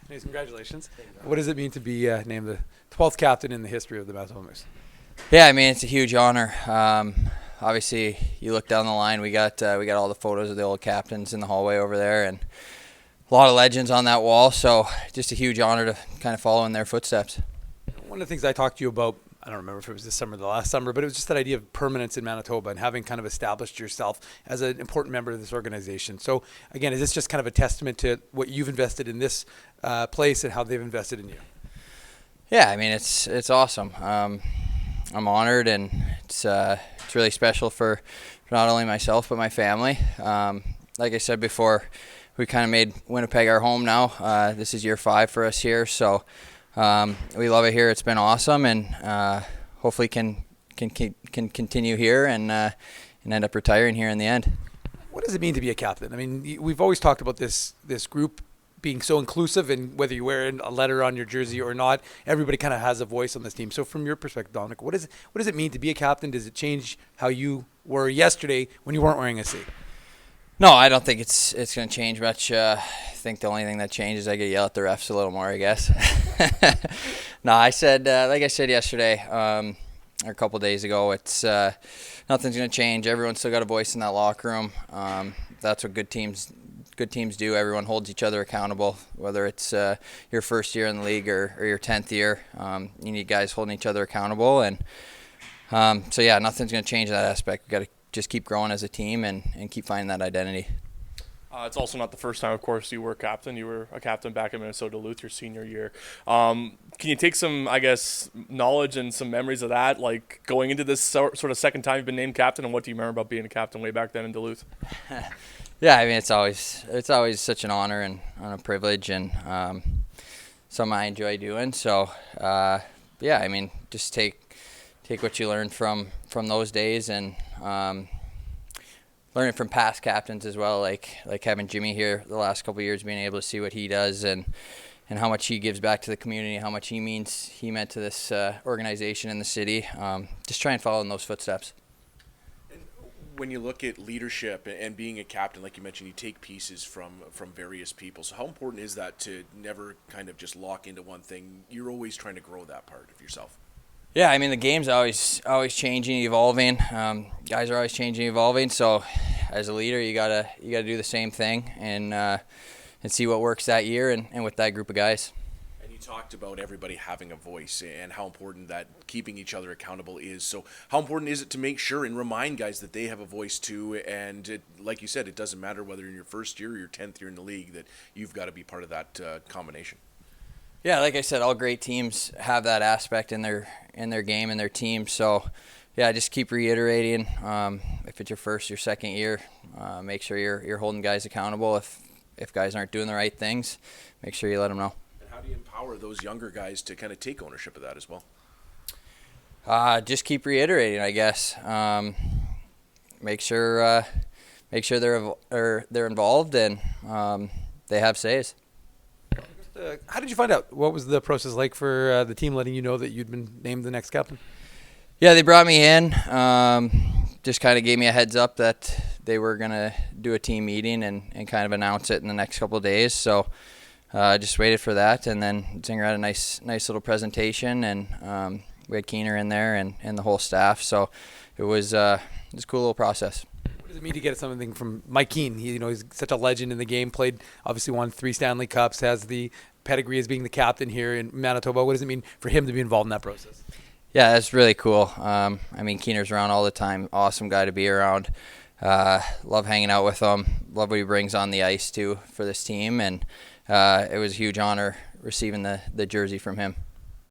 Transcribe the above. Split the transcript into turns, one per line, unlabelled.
Hey, congratulations. What does it mean to be named the 12th captain in the history of the Manitoba Moose?
Yeah, I mean it's a huge honor. Obviously, you look down the line. We got all the photos of the old captains in the hallway over there, and a lot of legends on that wall. So just a huge honor to kind of follow in their footsteps.
One of the things I talked to you about, I don't remember if it was this summer or the last summer, but it was just that idea of permanence in Manitoba and having kind of established yourself as an important member of this organization. So again, is this just kind of a testament to what you've invested in this place and how they've invested in you?
Yeah, I mean it's awesome. I'm honored, and it's really special for not only myself but my family. Like I said before, we kind of made Winnipeg our home now. This is year 5 for us here, so we love it here. It's been awesome, and hopefully can continue here and end up retiring here in the end.
What does it mean to be a captain? I mean, we've always talked about this group being so inclusive, and whether you wear a letter on your jersey or not, everybody kind of has a voice on this team. So from your perspective, Dominic, what does it mean to be a captain? Does it change how you were yesterday when you weren't wearing a C?
No, I don't think it's going to change much. I think the only thing that changes is I get to yell at the refs a little more, I guess. No, I said, like I said yesterday, or a couple days ago, it's nothing's going to change. Everyone's still got a voice in that locker room. That's what good teams do. Everyone holds each other accountable, whether it's your first year in the league or your 10th year. You need guys holding each other accountable, and so yeah, nothing's going to change that aspect. We've got to just keep growing as a team and keep finding that identity.
It's also not the first time, of course, you were captain. You were a captain back in Minnesota Duluth your senior year. Can you take some, I guess, knowledge and some memories of that, like going into this sort of second time you've been named captain, and what do you remember about being a captain way back then in Duluth?
Yeah, I mean it's always such an honor and a privilege, and something I enjoy doing. So yeah, I mean just take what you learned from those days, and learning from past captains as well, like having Jimmy here the last couple of years, being able to see what he does and how much he gives back to the community, how much he meant to this organization in the city. Just try and follow in those footsteps.
When you look at leadership and being a captain, like you mentioned, you take pieces from various people. So how important is that to never kind of just lock into one thing? You're always trying to grow that part of yourself.
Yeah, I mean the game's always changing, evolving. Guys are always changing, evolving. So as a leader, you gotta do the same thing and see what works that year and with that group of guys.
You talked about everybody having a voice and how important that keeping each other accountable is. So how important is it to make sure and remind guys that they have a voice too? And like you said, it doesn't matter whether you're in your first year or your 10th year in the league, that you've got to be part of that combination.
Yeah, like I said, all great teams have that aspect in their game and their team. So yeah, just keep reiterating. If it's your first, your second year, make sure you're holding guys accountable. If guys aren't doing the right things, make sure you let them know.
How do you empower those younger guys to kind of take ownership of that as well?
Just keep reiterating, I guess. Make sure they're involved and they have says.
How did you find out? What was the process like for the team letting you know that you'd been named the next captain?
Yeah, they brought me in. Just kind of gave me a heads up that they were gonna do a team meeting and kind of announce it in the next couple of days. So. Just waited for that, and then Zinger had a nice little presentation, and we had Keener in there and the whole staff. So it was a cool little process.
What does it mean to get something from Mike Keane? He's such a legend in the game. Played, obviously won 3 Stanley Cups, has the pedigree as being the captain here in Manitoba. What does it mean for him to be involved in that process?
Yeah, that's really cool. I mean, Keener's around all the time. Awesome guy to be around. Love hanging out with him. Love what he brings on the ice too for this team, and. It was a huge honor receiving the jersey from him.